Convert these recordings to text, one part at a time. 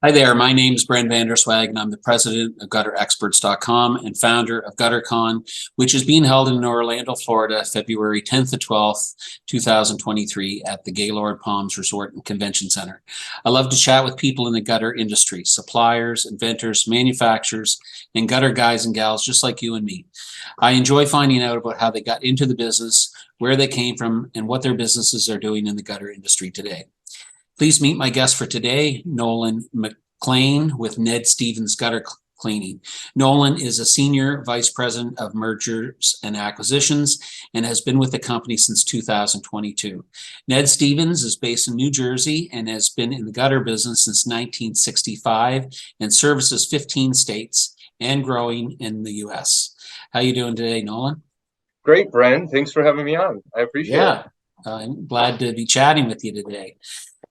Hi there, my name is Brent Vanderswag, and I'm the president of GutterExperts.com and founder of Gutter-Con, which is being held in Orlando, Florida, February 10th to 12th, 2023 at the Gaylord Palms Resort and Convention Center. I love to chat with people in the gutter industry, suppliers, inventors, manufacturers, and gutter guys and gals just like you and me. I enjoy finding out about how they got into the business, where they came from, and what their businesses are doing in the gutter industry today. Please meet my guest for today, Nolan McClain with Ned Stevens Gutter Cleaning. Nolan is a senior vice president of mergers and acquisitions and has been with the company since 2022. Ned Stevens is based in New Jersey and has been in the gutter business since 1965 and services 15 states and growing in the U.S. How you doing today, Nolan? Great, Bren. Thanks for having me on. I appreciate it. I'm glad to be chatting with you today.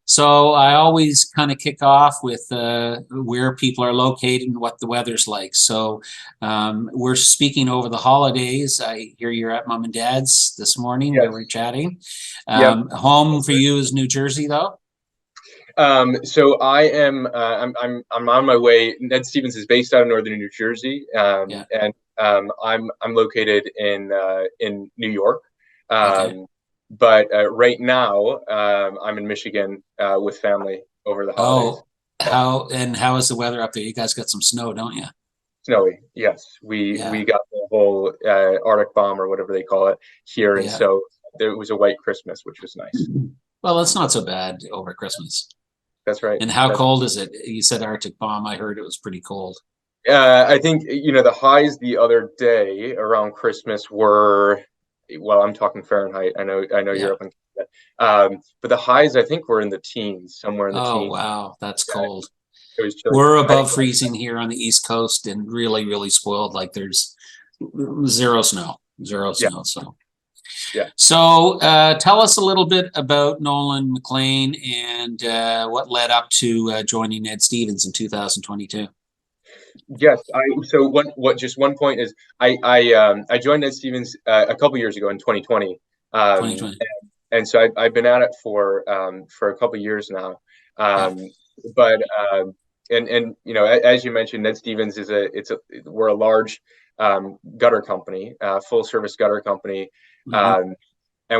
So I always kind of kick off with where people are located and what the weather's like. So we're speaking over the holidays. I hear you're at mom and dad's this morning. Yes. Where we're chatting. Yep. Home for you is New Jersey, though. So I am. I'm on my way. Ned Stevens is based out of northern New Jersey, and I'm located in New York. Okay. But right now, I'm in Michigan with family over the holidays. Oh, how is the weather up there? You guys got some snow, don't you? Snowy, yes. We got the whole Arctic bomb or whatever they call it here, and so there was a white Christmas, which was nice. Well, it's not so bad over Christmas. That's right. And how cold is it? You said Arctic bomb. I heard it was pretty cold. I think the highs the other day around Christmas were. Well, I'm talking Fahrenheit. I know you're up in Canada. But the highs I think were in the teens, somewhere in the teens. Oh wow, that's cold. It was chilly. We're above freezing here on the East Coast and really, really spoiled. Like there's zero snow. So yeah. So tell us a little bit about Nolan McClain and what led up to joining Ned Stevens in 2022. Yes, just one point is I joined Ned Stevens a couple years ago in 2020. 2020. And so I've been at it for a couple years now. But as you mentioned, Ned Stevens we're a large gutter company, full service gutter company. And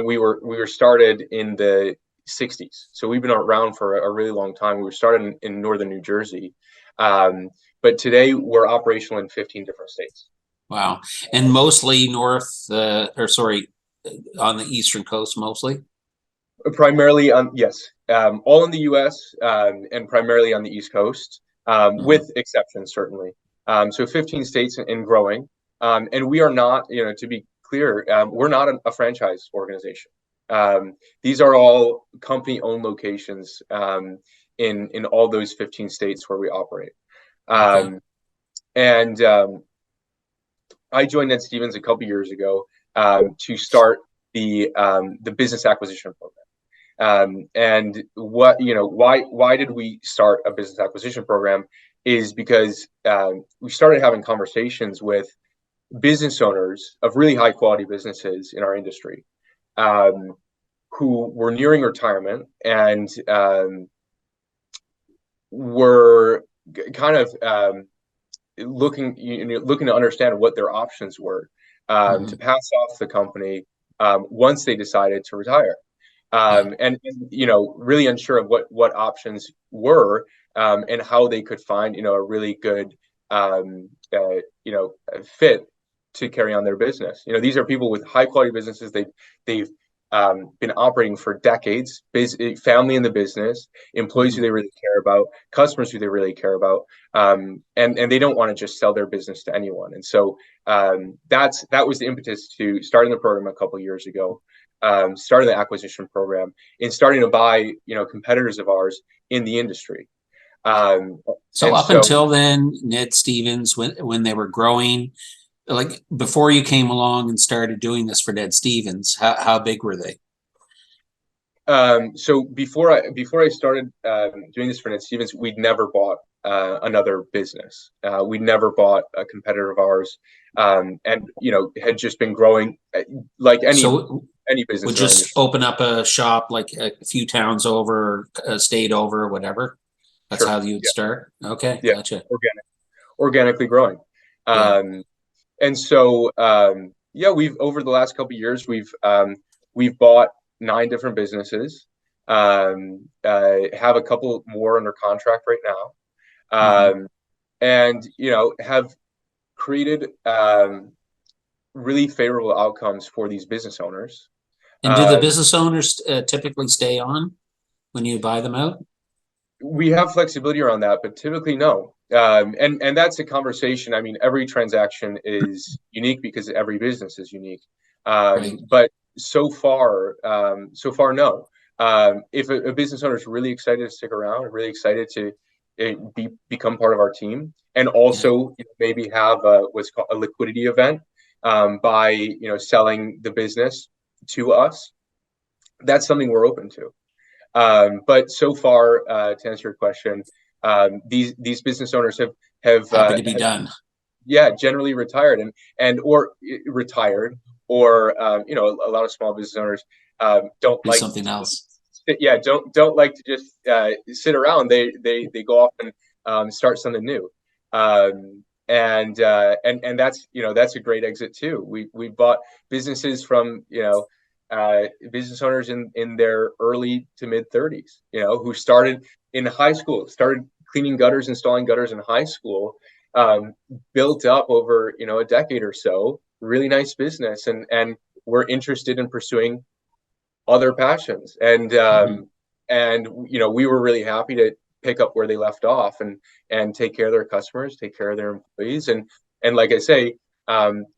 we were started in the 60s. So we've been around for a really long time. We were started in northern New Jersey. But today we're operational in 15 different states. Wow. And mostly on the Eastern Coast, mostly? Primarily all in the U.S. And primarily on the East Coast, with exceptions, certainly. So 15 states and growing. And we are not, to be clear, we're not a franchise organization. These are all company-owned locations in all those 15 states where we operate. And I joined Ned Stevens a couple years ago to start the business acquisition program. And why did we start a business acquisition program is because we started having conversations with business owners of really high quality businesses in our industry who were nearing retirement and were kind of looking to understand what their options were to pass off the company once they decided to retire, and really unsure of what options were and how they could find a really good fit to carry on their business. These are people with high quality businesses. They've been operating for decades, family in the business, employees who they really care about, customers who they really care about, and they don't want to just sell their business to anyone. And so that was the impetus to starting the program a couple of years ago, starting the acquisition program, and starting to buy competitors of ours in the industry. Until then, Ned Stevens, when they were growing, like before you came along and started doing this for Ned Stevens, how big were they? So before I started doing this for Ned Stevens, we'd never bought another business. We'd never bought a competitor of ours, and had just been growing like any business. Would just open up a shop like a few towns over, a state over, whatever. That's Sure. how you'd start. Okay, Yeah. gotcha. Organically growing. Yeah. And so, yeah, we've over the last couple of years, we've bought 9 different businesses. Have a couple more under contract right now. And have created really favorable outcomes for these business owners. And do the business owners typically stay on when you buy them out? We have flexibility around that, but typically no. And that's a conversation. I mean, every transaction is unique because every business is unique. Right. But so far, no. If a business owner is really excited to stick around, really excited to become part of our team, and also maybe have what's called a liquidity event by selling the business to us, that's something we're open to. But so far, to answer your question, these business owners have happy to be done. Yeah, generally retired or retired, or a lot of small business owners don't Do like something else. don't like to just sit around. They go off and start something new. And that's that's a great exit too. We bought businesses from business owners in their early to mid 30s, who started in high school, started cleaning gutters, installing gutters in high school, built up over a decade or so, really nice business, and we're interested in pursuing other passions, and we were really happy to pick up where they left off and take care of their customers, take care of their employees, and like I say,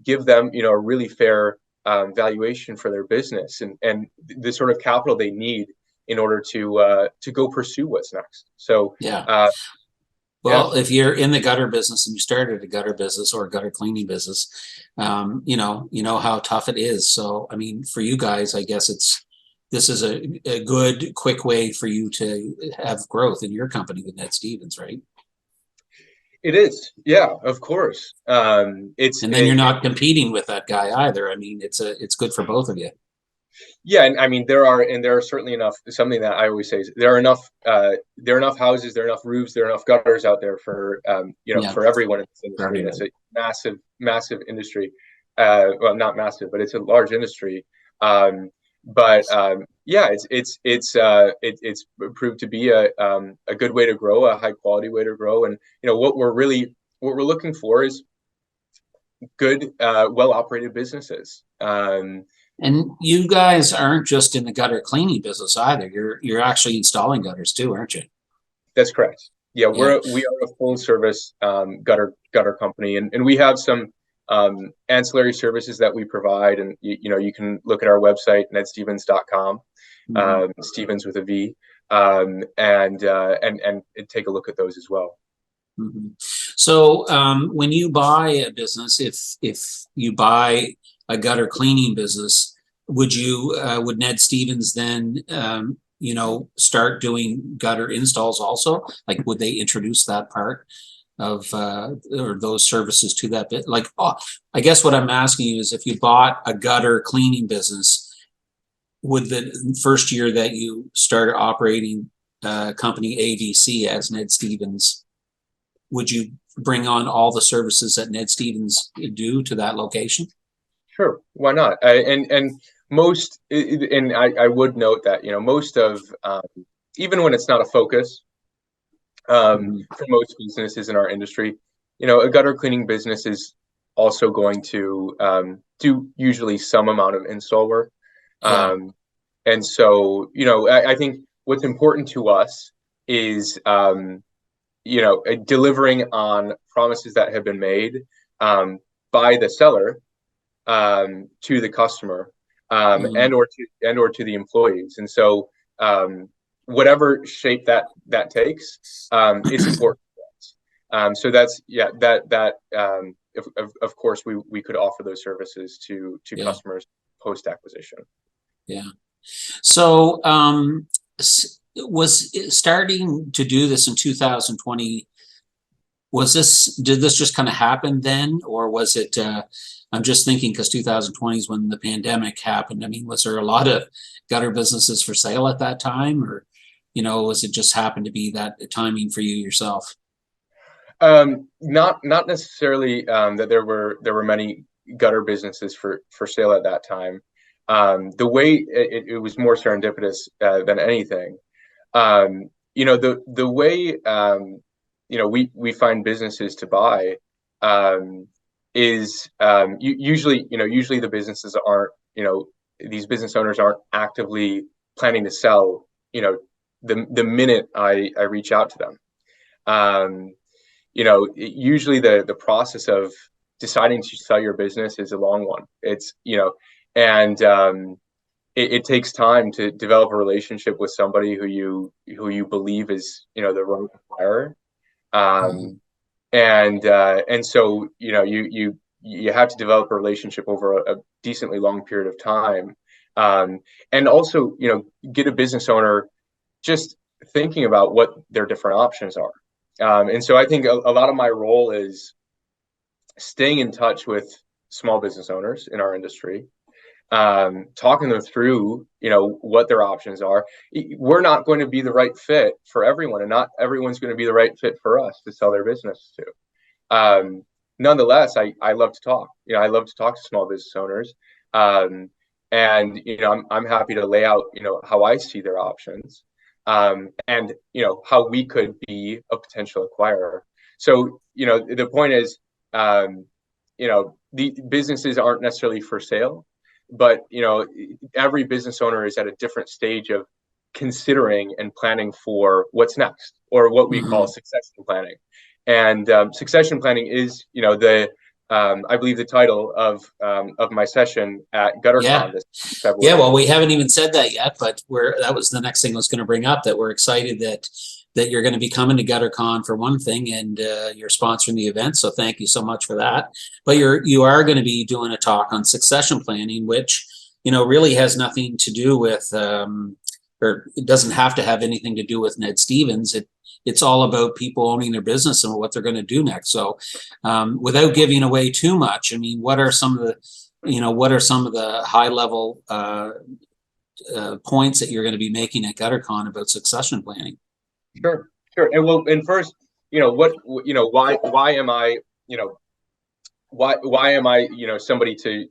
give them a really fair valuation for their business and the sort of capital they need in order to go pursue what's next. So well, if you're in the gutter business and you started a gutter business or a gutter cleaning business, you know how tough it is. So I mean, for you guys, I guess this is a good, quick way for you to have growth in your company with Ned Stevens, right? It is, yeah, of course. And then you're not competing with that guy either. I mean, it's good for both of you. Yeah, and I mean there are certainly enough. Something that I always say is there are enough houses, there are enough roofs, there are enough gutters out there for for everyone in this industry. It's a massive industry. Well, not massive, but it's a large industry. Yeah, it's proved to be a good way to grow, a high quality way to grow, and what we're looking for is good, well operated businesses. And you guys aren't just in the gutter cleaning business either. You're actually installing gutters too, aren't you? That's correct. Yeah, we are a full service gutter company, and we have some ancillary services that we provide, and you can look at our website, nedstevens.com, Stevens with a V, and take a look at those as well. So when you buy a business, if you buy a gutter cleaning business, would Ned Stevens then start doing gutter installs also? Like, would they introduce that part of or those services to that bit? Like, I guess what I'm asking you is, if you bought a gutter cleaning business, would the first year that you started operating company AVC as Ned Stevens, would you bring on all the services that Ned Stevens do to that location? Sure, why not? I would note that most of even when it's not a focus for most businesses in our industry, a gutter cleaning business is also going to do usually some amount of install work. And so I think what's important to us is delivering on promises that have been made by the seller to the customer, and or to the employees. And so whatever shape that takes, it's important for us. So that's of course we could offer those services to customers post acquisition. Yeah. So was starting to do this in 2020, did this just kind of happen then, or was it I'm just thinking because 2020 is when the pandemic happened. I mean, was there a lot of gutter businesses for sale at that time, or was it just happened to be that timing for you yourself? Not necessarily that there were many gutter businesses for sale at that time. The way it was more serendipitous than anything. The way we find businesses to buy is usually the businesses aren't, these business owners aren't actively planning to sell, the minute I reach out to them. Usually the process of deciding to sell your business is a long one. It's, and it takes time to develop a relationship with somebody who you believe is, the right acquirer. And so, you have to develop a relationship over a decently long period of time. And also, get a business owner just thinking about what their different options are. And so I think a lot of my role is staying in touch with small business owners in our industry, talking them through, what their options are. We're not going to be the right fit for everyone, and not everyone's going to be the right fit for us to sell their business to. Nonetheless, I love to talk. I love to talk to small business owners, and I'm happy to lay out, how I see their options, and how we could be a potential acquirer. So the point is, the businesses aren't necessarily for sale, but every business owner is at a different stage of considering and planning for what's next, or what we call succession planning. And succession planning is, I believe the title of my session at Gutter-Con this February. Yeah, well, we haven't even said that yet, but that was the next thing I was going to bring up, that we're excited that you're going to be coming to Gutter-Con for one thing, and you're sponsoring the event. So thank you so much for that. But you are going to be doing a talk on succession planning, which, really has nothing to do with, or it doesn't have to have anything to do with Ned Stevens. It's all about people owning their business and what they're going to do next. So without giving away too much, I mean, what are some of the high level points that you're going to be making at Gutter-Con about succession planning? Sure. And first, why am I, why am I, somebody to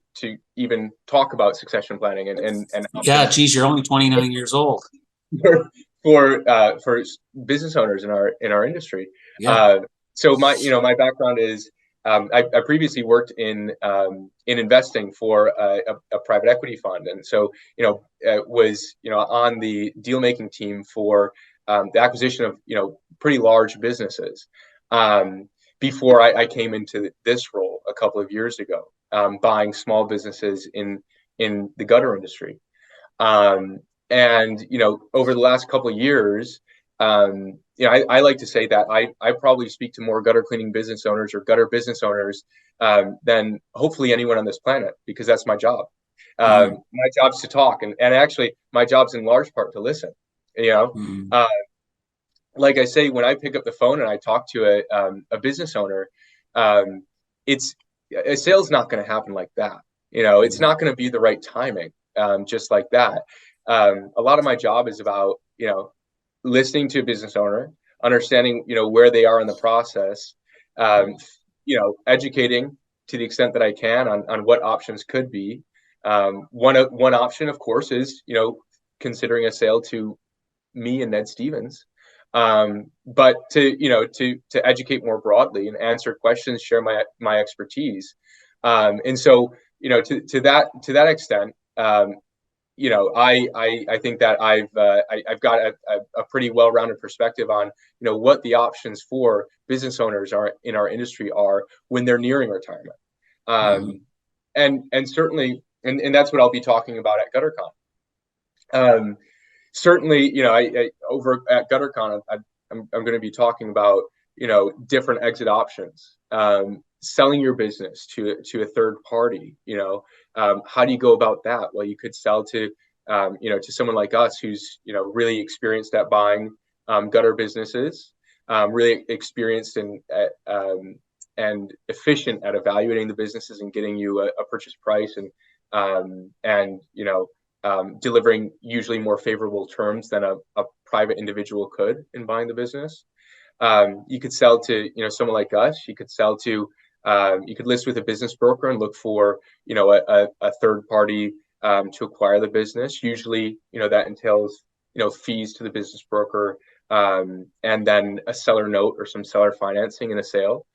even talk about succession planning and yeah, geez, you're only 29 years old. For business owners in our industry. Yeah. So my background is, I previously worked in investing for a private equity fund, and so was on the deal making team for the acquisition of pretty large businesses, before I came into this role a couple of years ago, buying small businesses in the gutter industry. And over the last couple of years, I like to say that I probably speak to more gutter cleaning business owners or gutter business owners than hopefully anyone on this planet, because that's my job. My job's to talk, and actually my job's in large part to listen. Like I say, when I pick up the phone and I talk to a business owner, it's a sale's not going to happen like that. It's not going to be the right timing, just like that. A lot of my job is about, listening to a business owner, understanding, where they are in the process, educating to the extent that I can on what options could be. One option, of course, is, considering a sale to me and Ned Stevens. But to educate more broadly and answer questions, share my expertise. And so, to that extent, I think that I've got a pretty well-rounded perspective on what the options for business owners are in our industry are when they're nearing retirement, and certainly, and that's what I'll be talking about at Gutter-Con. Certainly, I over at Gutter-Con, I'm going to be talking about different exit options, selling your business to a third party. How do you go about that? Well, you could sell to to someone like us who's really experienced at buying gutter businesses, really experienced and efficient at evaluating the businesses and getting you a purchase price, and delivering usually more favorable terms than a private individual could in buying the business. You could sell to, someone like us. You could sell to, you could list with a business broker and look for, a third party to acquire the business. Usually, that entails, fees to the business broker, and then a seller note or some seller financing in a sale.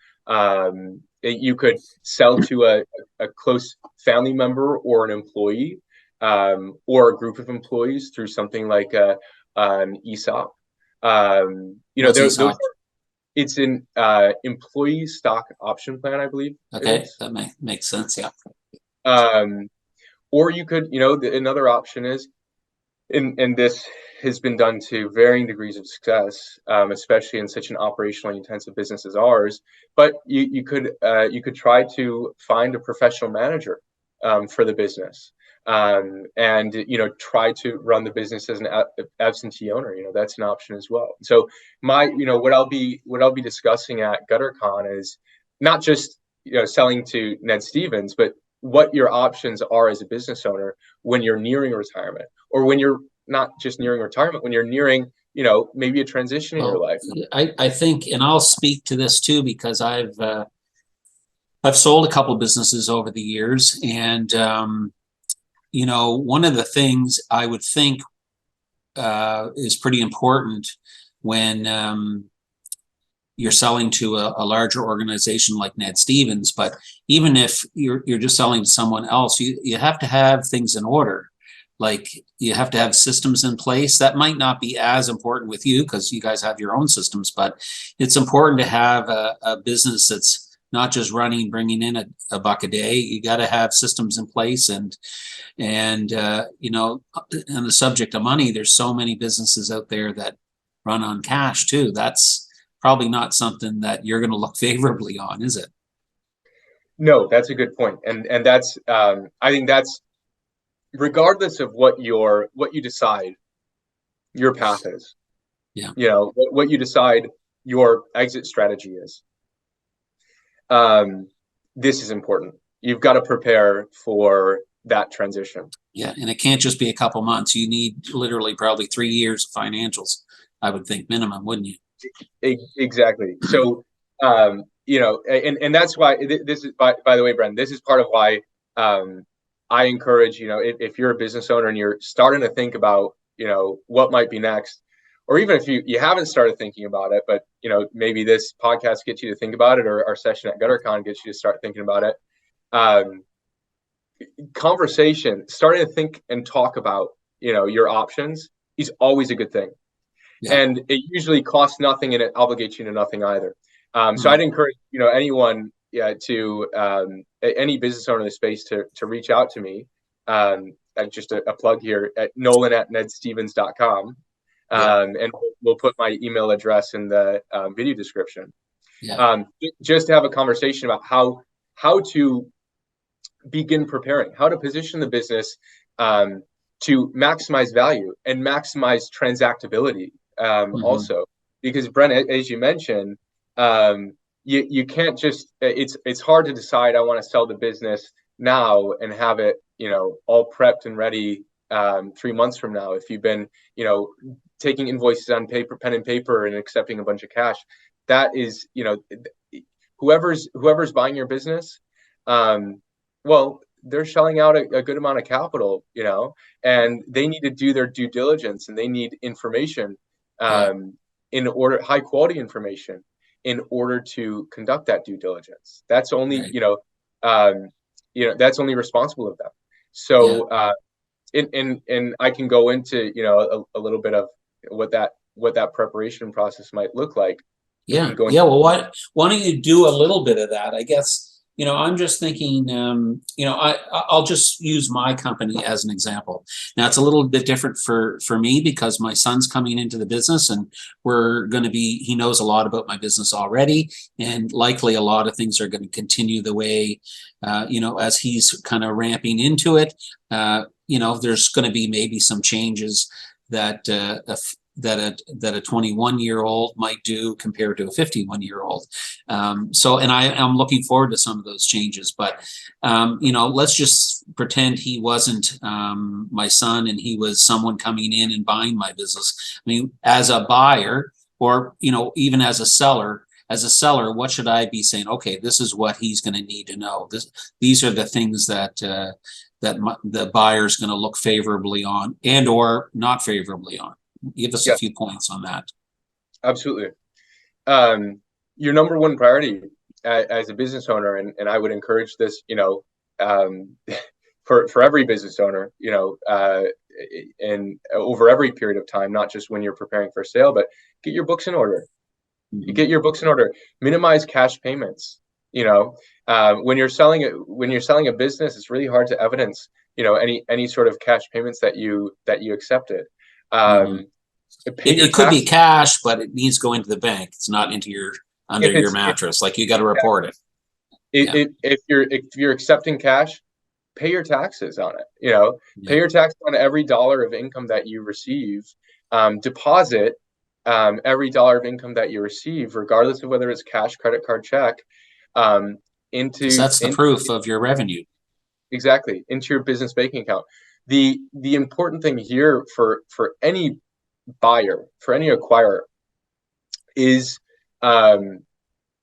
You could sell to a close family member or an employee, or a group of employees through something like an ESOP. It's an employee stock option plan, I believe. Okay, that makes sense. Yeah. Or you could, another option is, and this has been done to varying degrees of success, especially in such an operationally intensive business as ours. But you could try to find a professional manager for the business, and try to run the business as an absentee owner. That's an option as well. So what I'll be discussing at GutterCon is not just selling to Ned Stevens, but what your options are as a business owner when you're nearing retirement, or when you're not just nearing retirement, when you're nearing, maybe a transition in your life. I think, and I'll speak to this too, because I've sold a couple of businesses over the years, and one of the things I would think is pretty important when you're selling to a larger organization like Ned Stevens, but even if you're just selling to someone else, you have to have things in order. Like, you have to have systems in place. That might not be as important with you because you guys have your own systems, but it's important to have a business that's not just running, bringing in a buck a day. You got to have systems in place, and on the subject of money, there's so many businesses out there that run on cash too. That's probably not something that you're going to look favorably on, is it? No, that's a good point. And that's, I think that's, regardless of what you decide your path is, what you decide your exit strategy is, this is important. You've got to prepare for that transition. Yeah, and it can't just be a couple months. You need literally probably 3 years of financials, I would think, minimum, wouldn't you? Exactly. So, and that's why this is, by the way, Brendan, this is part of why I encourage, if you're a business owner and you're starting to think about, what might be next, or even if you haven't started thinking about it, but, maybe this podcast gets you to think about it, or our session at GutterCon gets you to start thinking about it. Conversation, starting to think and talk about, your options is always a good thing. Yeah. And it usually costs nothing, and it obligates you to nothing either. So I'd encourage, anyone, to any business owner in the space to reach out to me. Just a plug here at Nolan@NedStevens.com. And we'll put my email address in the video description. Yeah. Just to have a conversation about how to begin preparing, how to position the business to maximize value and maximize transactability. Also, because Brent, as you mentioned, you can't just, it's hard to decide, I want to sell the business now and have it, all prepped and ready 3 months from now. If you've been, taking invoices on paper, pen and paper, and accepting a bunch of cash, that is, whoever's buying your business, well, they're shelling out a good amount of capital, and they need to do their due diligence, and they need information, in order, high quality information, in order to conduct that due diligence. That's only, that's only responsible of them. So, and I can go into, a little bit of what that preparation process might look like. Yeah. Well, why don't you do a little bit of that? I guess, I'm just thinking, I'll just use my company as an example. Now, it's a little bit different for me because my son's coming into the business, and he knows a lot about my business already. And likely a lot of things are going to continue the way, as he's kind of ramping into it. There's going to be maybe some changes that a 21-year-old might do compared to a 51-year-old. And I'm looking forward to some of those changes. But let's just pretend he wasn't my son and he was someone coming in and buying my business. I mean, as a buyer, or even as a seller. As a seller, what should I be saying? Okay, this is what he's going to need to know. These are the things that the buyer's going to look favorably on and or not favorably on. Give us a few points on that. Absolutely. Your number one priority as a business owner, and I would encourage this, for every business owner, and over every period of time, not just when you're preparing for sale, but get your books in order. You get your books in order. Minimize cash payments. When you're selling a business, it's really hard to evidence, any sort of cash payments that you accepted. It could be cash, but it needs going to the bank. It's not under your mattress. Like, you got to report it. If you're accepting cash, pay your taxes on it. Pay your tax on every dollar of income that you receive. Deposit every dollar of income that you receive, regardless of whether it's cash, credit card, check, into that's the proof of your revenue. Exactly, into your business banking account. The important thing here for any buyer, for any acquirer, is to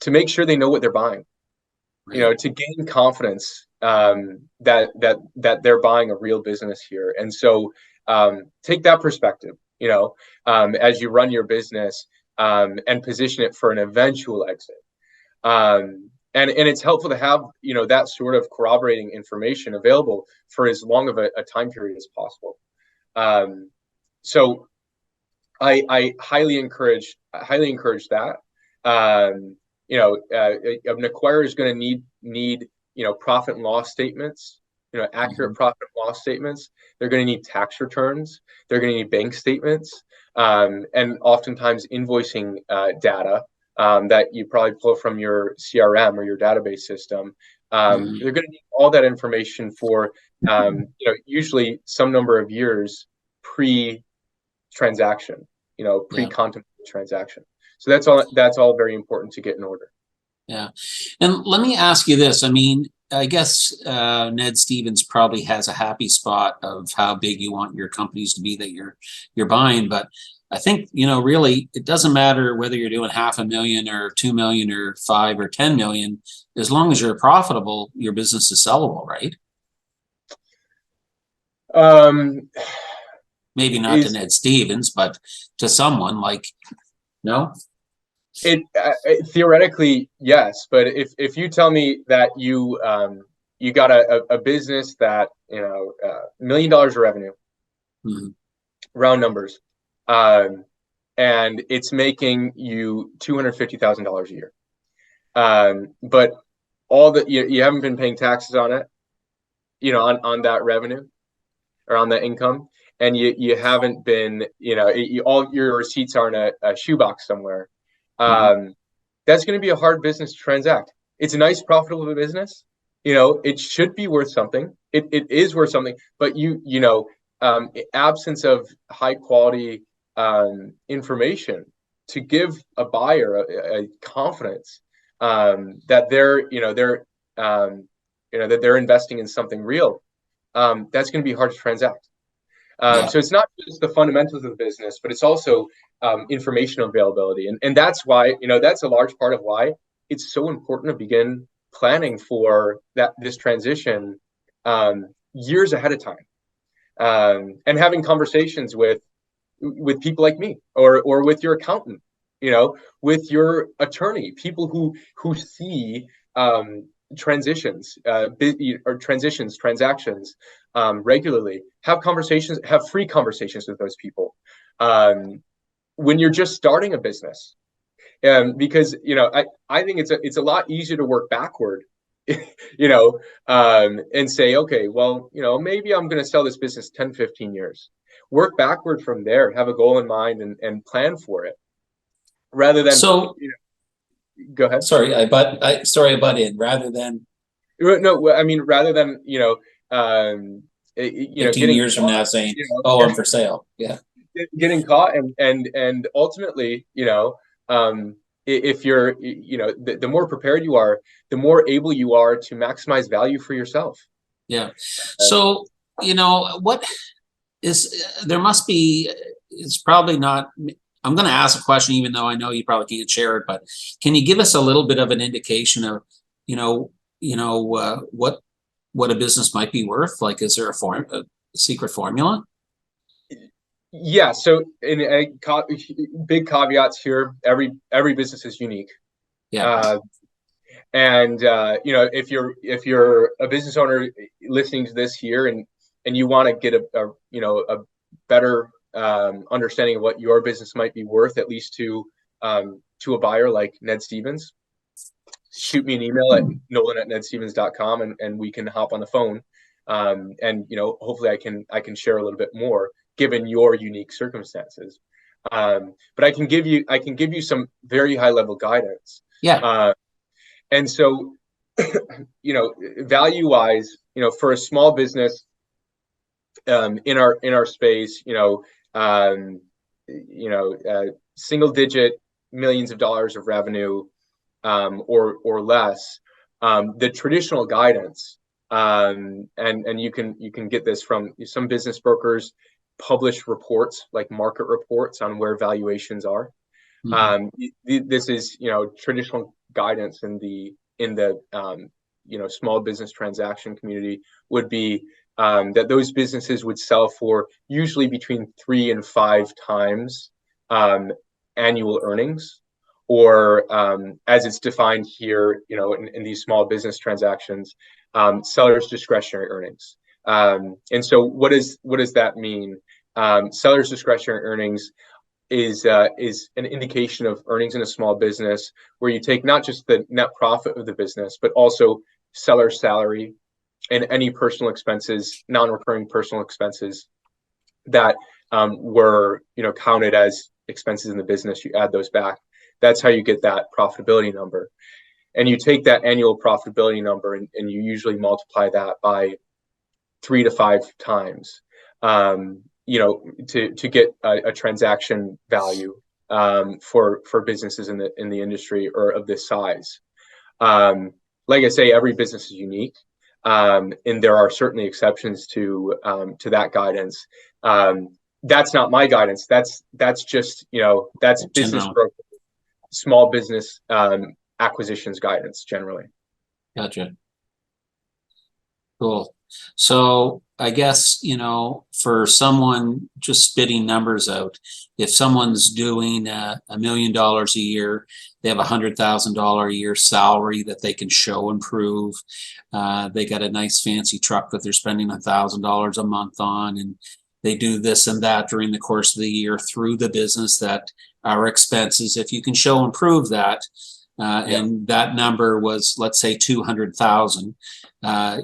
make sure they know what they're buying. Right. To gain confidence that they're buying a real business here. And so take that perspective, as you run your business, and position it for an eventual exit. And it's helpful to have, that sort of corroborating information available for as long of a time period as possible. So I highly encourage that. An acquirer is going to need profit and loss statements, accurate profit and loss statements. They're going to need tax returns. They're going to need bank statements, and oftentimes invoicing data that you probably pull from your CRM or your database system. They're going to need all that information for usually some number of years pre-transaction, pre-contemplated transaction. So that's all very important to get in order. Yeah. And let me ask you this. I mean, I guess Ned Stevens probably has a happy spot of how big you want your companies to be that you're buying, but I think, really it doesn't matter whether you're doing $500,000 or 2 million or 5 or 10 million. As long as you're profitable, your business is sellable, right? Maybe not to Ned Stevens, but to someone like, no? It theoretically, yes, but if you tell me that you got a business that $1 million of revenue, round numbers, and it's making you $250,000 a year, but all that you haven't been paying taxes on it, on that revenue or on that income, and you haven't been, all your receipts are in a shoebox somewhere. That's going to be a hard business to transact. It's a nice, profitable business. It should be worth something. It is worth something, but absence of high quality information to give a buyer a confidence that they're investing in something real. That's going to be hard to transact. So it's not just the fundamentals of the business, but it's also information availability. And that's why, that's a large part of why it's so important to begin planning for this transition years ahead of time, and having conversations with people like me or with your accountant, with your attorney, people who see transactions regularly. Have free conversations with those people when you're just starting a business, because I think it's a lot easier to work backward, and say, okay, well, maybe I'm going to sell this business 10, 15 years. Work backward from there, have a goal in mind, and plan for it, rather than go ahead. Sorry, I butt in. Rather than rather than 15 years from now saying, I'm for sale. Yeah. getting caught, and ultimately, if you're, the more prepared you are, the more able you are to maximize value for yourself. Yeah. So, what is, there must be, it's probably not, I'm going to ask a question, even though I know you probably can't share it, but can you give us a little bit of an indication of, what a business might be worth? Like, is there a secret formula? Yeah. So, big caveats here. Every business is unique. Yeah. And if you're a business owner listening to this here, and you want to get a better understanding of what your business might be worth, at least to a buyer like Ned Stevens, shoot me an email at nolan@nedstevens.com, and we can hop on the phone, and hopefully I can share a little bit more given your unique circumstances. But I can give you some very high level guidance. Yeah. And so, value wise, for a small business, in our space, single digit millions of dollars of revenue, or less, the traditional guidance, and you can get this from some business brokers publish reports, like market reports on where valuations are. This is traditional guidance in the small business transaction community would be that those businesses would sell for usually between 3 and 5 times annual earnings, or as it's defined here, in these small business transactions, seller's discretionary earnings. And so what does that mean? Seller's discretionary earnings is an indication of earnings in a small business, where you take not just the net profit of the business, but also seller's salary and any personal expenses, non-recurring personal expenses that were counted as expenses in the business. You add those back. That's how you get that profitability number. And you take that annual profitability number, and you usually multiply that by 3 to 5 times, to get a transaction value for businesses in the industry or of this size. Like I say, every business is unique, and there are certainly exceptions to that guidance. That's not my guidance. That's just that's business broker, small business acquisitions guidance generally. Gotcha. Cool. So I guess, for someone just spitting numbers out, if someone's doing $1 million a year, they have $100,000 a year salary that they can show and prove. They got a nice fancy truck that they're spending $1,000 a month on, and they do this and that during the course of the year through the business that are expenses. If you can show and prove that, and that number was, let's say, 200,000,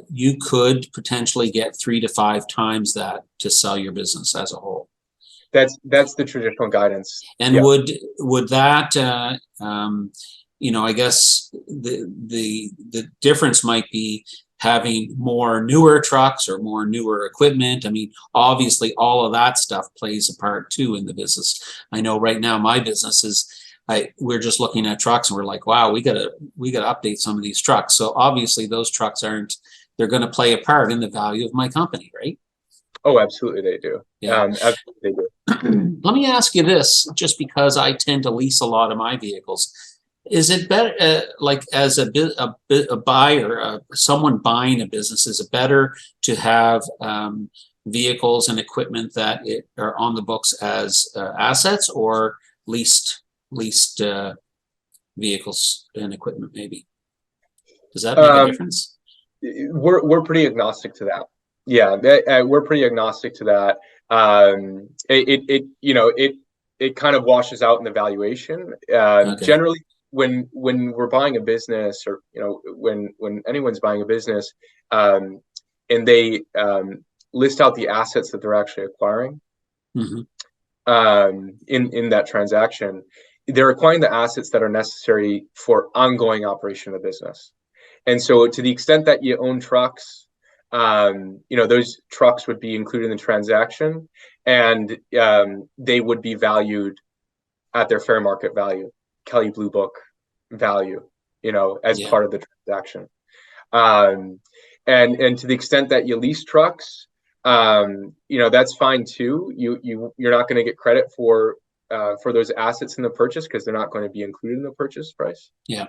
you could potentially get 3 to 5 times that to sell your business as a whole. That's the traditional guidance. And would that, I guess the difference might be having more newer trucks or more newer equipment. I mean, obviously all of that stuff plays a part too in the business. I know right now my business is, we're just looking at trucks and we're like, wow, we gotta update some of these trucks. So obviously those trucks they're going to play a part in the value of my company, right? Oh, absolutely they do. Yeah. Absolutely they do. Let me ask you this, just because I tend to lease a lot of my vehicles. Is it better, like as a buyer, someone buying a business, is it better to have vehicles and equipment that are on the books as assets, or leased vehicles and equipment maybe? Does that make a difference? We're pretty agnostic to that. Yeah, we're pretty agnostic to that. It kind of washes out in the valuation. Okay. Generally, when we're buying a business, or when anyone's buying a business, and they list out the assets that they're actually acquiring, in that transaction, they're acquiring the assets that are necessary for ongoing operation of the business. And so to the extent that you own trucks, those trucks would be included in the transaction, and they would be valued at their fair market value, Kelly Blue Book value, as part of the transaction. And to the extent that you lease trucks, that's fine too. You're not going to get credit for those assets in the purchase because they're not going to be included in the purchase price. Yeah.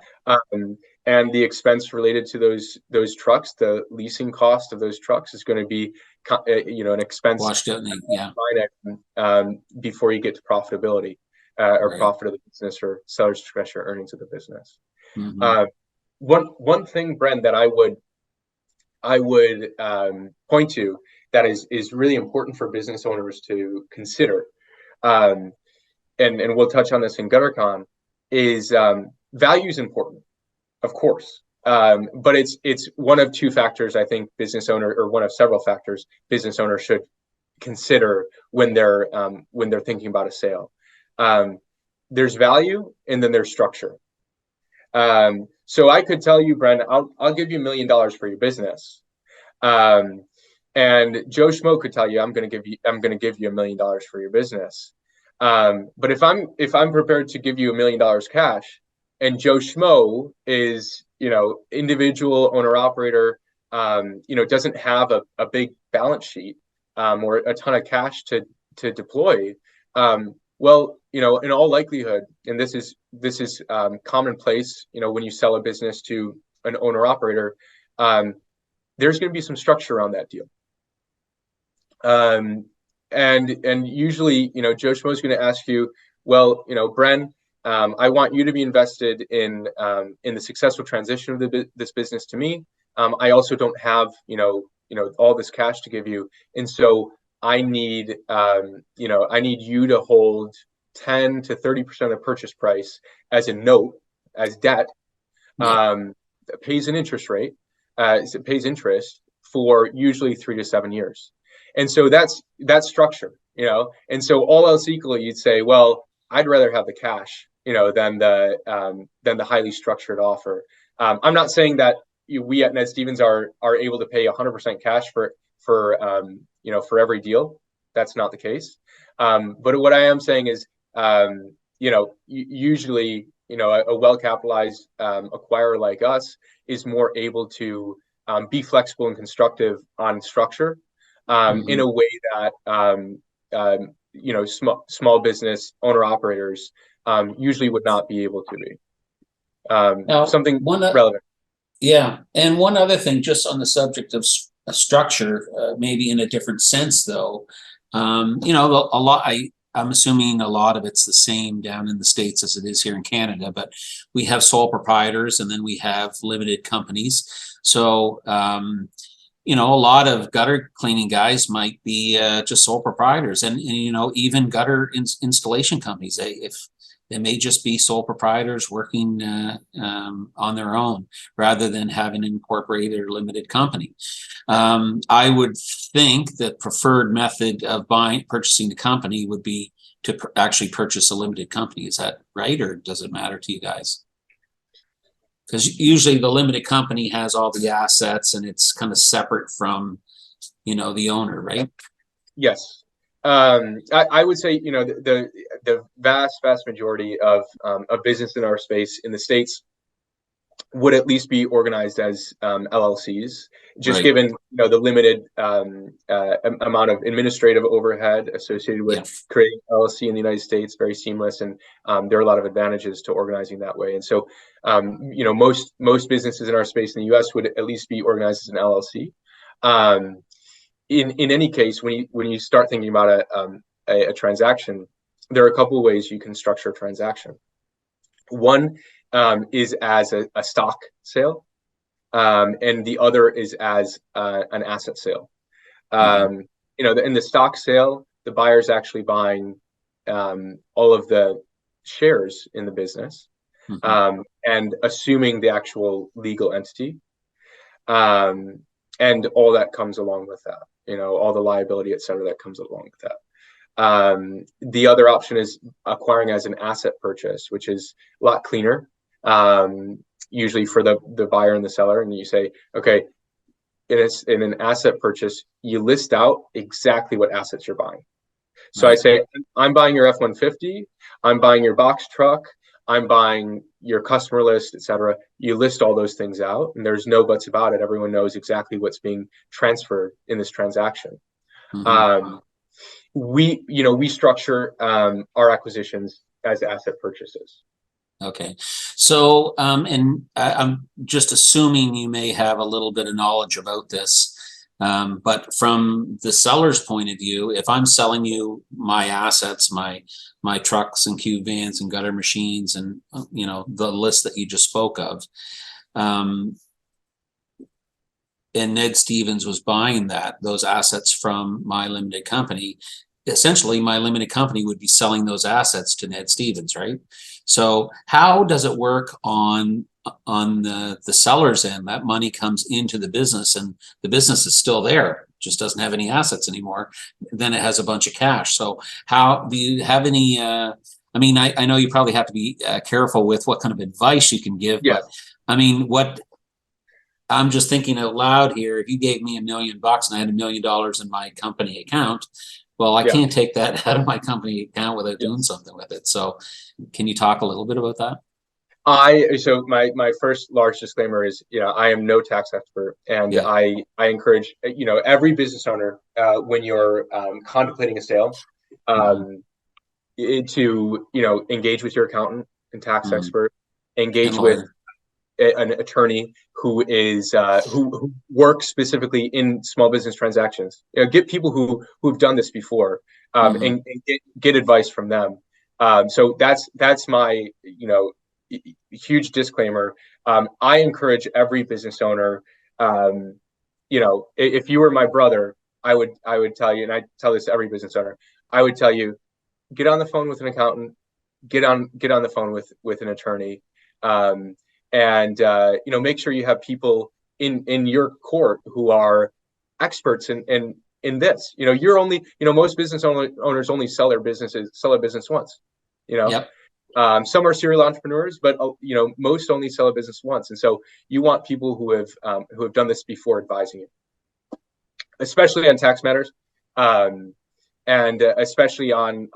And the expense related to those trucks, the leasing cost of those trucks is going to be, an expense washed out. Before you get to profitability or profit of the business or seller's discretionary earnings of the business. Mm-hmm. One thing, Brent, that I would point to that is really important for business owners to consider, and we'll touch on this in GutterCon, is value is important, of course, but it's one of two factors I think business owner, or one of several factors business owners should consider when they're thinking about a sale. There's value, and then there's structure. So I could tell you, Brent, I'll give you $1 million for your business. And Joe Schmo could tell you, I'm going to give you $1 million for your business. But if I'm prepared to give you $1 million cash, and Joe Schmo is, individual owner operator, doesn't have a big balance sheet, or a ton of cash to deploy, well, in all likelihood, and this is commonplace, when you sell a business to an owner operator, there's going to be some structure around that deal. And usually, Joe Schmo is going to ask you, well, Bren, I want you to be invested in the successful transition of this business to me. I also don't have, all this cash to give you, and so I need you to hold 10 to 30% of the purchase price as a note, as debt, that pays an interest rate, it pays interest for usually 3 to 7 years. And so that's structure, and so all else equal, you'd say, well, I'd rather have the cash, than the highly structured offer. I'm not saying that we at Ned Stevens are able to pay 100% cash for every deal. That's not the case. But what I am saying is, usually, a well-capitalized acquirer like us is more able to be flexible and constructive on structure, in a way that small business owner operators usually would not be able to be. Now, something relevant. Yeah, and one other thing, just on the subject of structure, maybe in a different sense, though. A lot. I'm assuming a lot of it's the same down in the States as it is here in Canada, but we have sole proprietors and then we have limited companies. So, a lot of gutter cleaning guys might be just sole proprietors, and even gutter installation companies. They may just be sole proprietors working on their own rather than having an incorporated or limited company. I would think the preferred method of purchasing the company would be to actually purchase a limited company. Is that right, or does it matter to you guys? Because usually the limited company has all the assets and it's kind of separate from, the owner, right? Yes. I would say, the vast majority of a business in our space in the States would at least be organized as LLCs, just given the limited amount of administrative overhead associated with creating LLC in the United States. Very seamless, and there are a lot of advantages to organizing that way. And so, most businesses in our space in the U.S. would at least be organized as an LLC. In any case, when you start thinking about a transaction, there are a couple of ways you can structure a transaction. One is as a stock sale, and the other is as an asset sale. In the stock sale, the buyer's actually buying all of the shares in the business, and assuming the actual legal entity, and all that comes along with that. All the liability, et cetera, that comes along with that. The other option is acquiring as an asset purchase, which is a lot cleaner, usually for the buyer and the seller. And you say, okay, in an asset purchase, you list out exactly what assets you're buying. So I Right. say, I'm buying your F-150, I'm buying your box truck, I'm buying your customer list, etc. You list all those things out, and there's no buts about it. Everyone knows exactly what's being transferred in this transaction. Mhm. We structure our acquisitions as asset purchases. Okay. So, and I'm just assuming you may have a little bit of knowledge about this. But from the seller's point of view, if I'm selling you my assets, my trucks and cube vans and gutter machines and the list that you just spoke of, um, and Ned Stevens was buying those assets from my limited company, essentially my limited company would be selling those assets to Ned Stevens, right? So how does it work on the seller's end? That money comes into the business and the business is still there, just doesn't have any assets anymore. Then it has a bunch of cash. So how do you have any I mean, I know you probably have to be careful with what kind of advice you can give, but Yes. I mean, what I'm just thinking out loud here. If you gave me $1 million and I had $1 million in my company account, well, I Yeah. can't take that out of my company account without doing Yes. something with it. So, can you talk a little bit about that? So my first large disclaimer is, I am no tax expert, and Yeah. I encourage, every business owner, when you're contemplating a sale, Mm-hmm. to engage with your accountant and tax Mm-hmm. expert, And engage with lawyer. an attorney who works specifically in small business transactions. Get people who've done this before, Mm-hmm. and get advice from them. So that's my huge disclaimer. I encourage every business owner. If you were my brother, I would tell you, and I tell this to every business owner, I would tell you, get on the phone with an accountant, get on the phone with an attorney, um, and make sure you have people in your court who are experts in this. You're only, most business owners only sell their business once. You know, Yep. some are serial entrepreneurs, but most only sell a business once, and so you want people who have done this before advising you, especially on tax matters. And especially on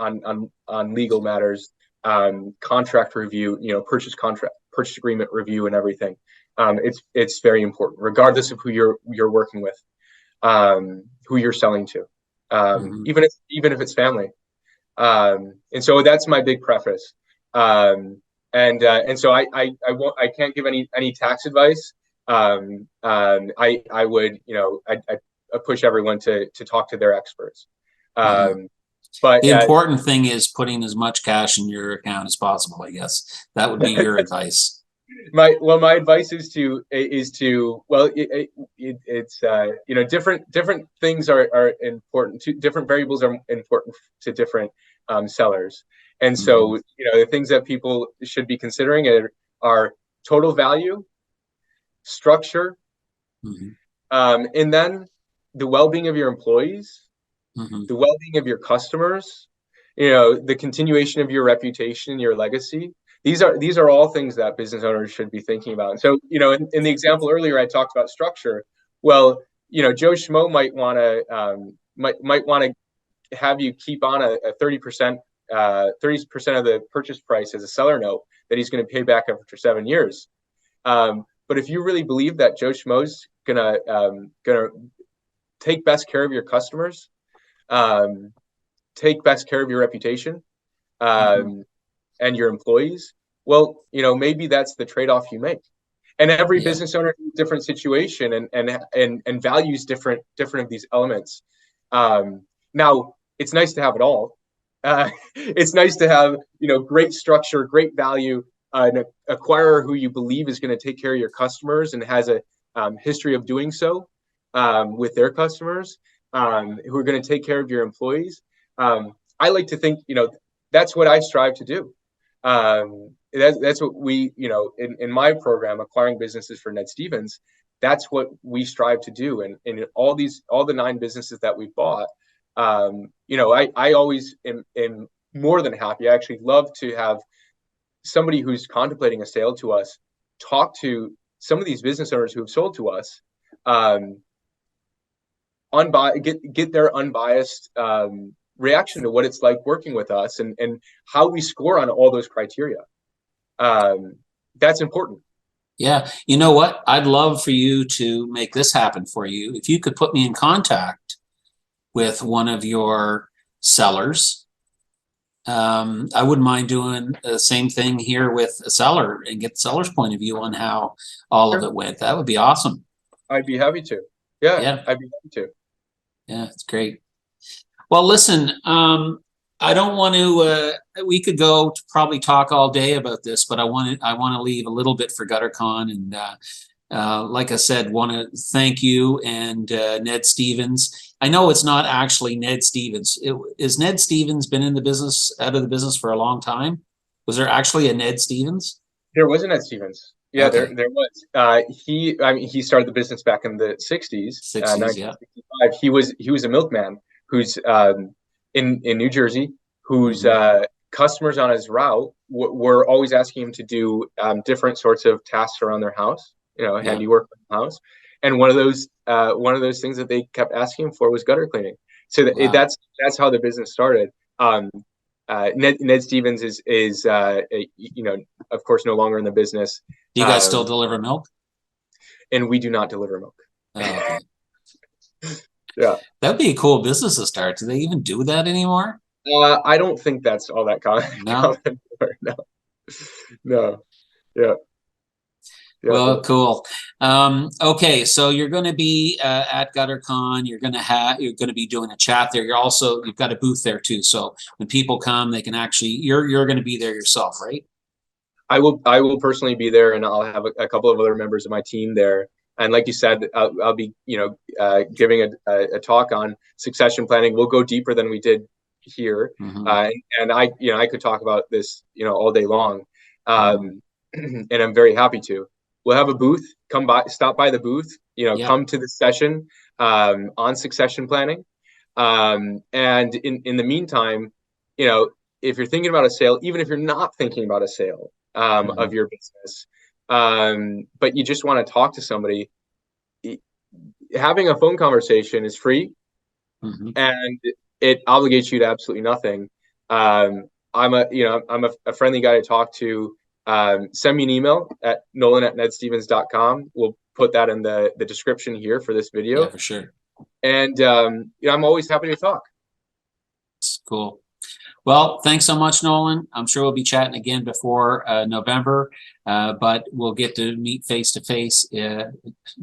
legal matters, contract review, purchase agreement review, and everything. It's very important, regardless of who you're working with, who you're selling to, Mm-hmm. even if it's family. And so that's my big preface. And so I can't give any tax advice. I would, I push everyone to talk to their experts. Mm-hmm. Um, but The important thing is putting as much cash in your account as possible, I guess. That would be your advice. my advice is to well, it's different things are important. Different variables are important to different sellers, and Mm-hmm. so the things that people should be considering are total value, structure, Mm-hmm. and then the well-being of your employees, Mm-hmm. the well-being of your customers, the continuation of your reputation, your legacy. These are all things that business owners should be thinking about. And so, in the example earlier, I talked about structure. Well, Joe Schmo might want to have you keep on a 30% of the purchase price as a seller note that he's going to pay back after 7 years. But if you really believe that Joe Schmo's gonna take best care of your customers, um, take best care of your reputation, Mm-hmm. um, and your employees, well, maybe that's the trade-off you make. And every Yeah. business owner is a different situation and values different of these elements. Now, it's nice to have it all. It's nice to have great structure, great value, an acquirer who you believe is going to take care of your customers and has a history of doing so with their customers, who are going to take care of your employees. I like to think, that's what I strive to do. That's what we, in my program, Acquiring Businesses for Ned Stevens, that's what we strive to do. And in all the 9 businesses that we've bought, I always am more than happy. I actually love to have somebody who's contemplating a sale to us talk to some of these business owners who have sold to us, get their unbiased reaction to what it's like working with us, and how we score on all those criteria. That's important. Yeah. You know what? I'd love for you to make this happen for you. If you could put me in contact with one of your sellers, I wouldn't mind doing the same thing here with a seller and get the seller's point of view on how all of it went. That would be awesome. I'd be happy to. Yeah, Yeah. I'd be happy to. Yeah, it's great. Well, listen, I don't want to, we could go to probably talk all day about this, but I want to leave a little bit for GutterCon. And like I said, want to thank you and Ned Stevens. I know it's not actually Ned Stevens. Is Ned Stevens been in the business, out of the business for a long time? Was there actually a Ned Stevens? There was a Ned Stevens. Yeah, Okay. there was. He started the business back in the 60s, 60s, yeah. 1965. He was a milkman who's in New Jersey, whose customers on his route were always asking him to do different sorts of tasks around their house, handiwork in the house. And one of those things that they kept asking him for was gutter cleaning. So that's how the business started. Ned Stevens is of course no longer in the business. Do you guys still deliver milk? And we do not deliver milk. Oh, okay. Yeah, that'd be a cool business to start. Do they even do that anymore? I don't think that's all that common. No. No. Yeah. Well, cool. Okay, so you're going to be at GutterCon. You're going to be doing a chat there. You've got a booth there too. So when people come, they can actually. You're going to be there yourself, right? I will personally be there, and I'll have a couple of other members of my team there. And like you said, I'll be giving a talk on succession planning. We'll go deeper than we did here, and I could talk about this all day long, and I'm very happy to. We'll have a booth. Stop by the booth. Come to the session on succession planning. And in the meantime, if you're thinking about a sale, even if you're not thinking about a sale of your business, but you just want to talk to somebody, having a phone conversation is free, and it obligates you to absolutely nothing. I'm a friendly guy to talk to. Send me an email at nolan@nedstevens.com. We'll put that in the description here for this video. Yeah, for sure. And I'm always happy to talk. It's cool. Well, thanks so much, Nolan. I'm sure we'll be chatting again before November, but we'll get to meet face to face February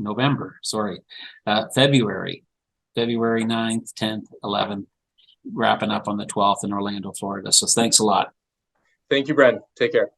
9th, 10th, 11th, wrapping up on the 12th in Orlando, Florida. So thanks a lot. Thank you, Bren. Take care.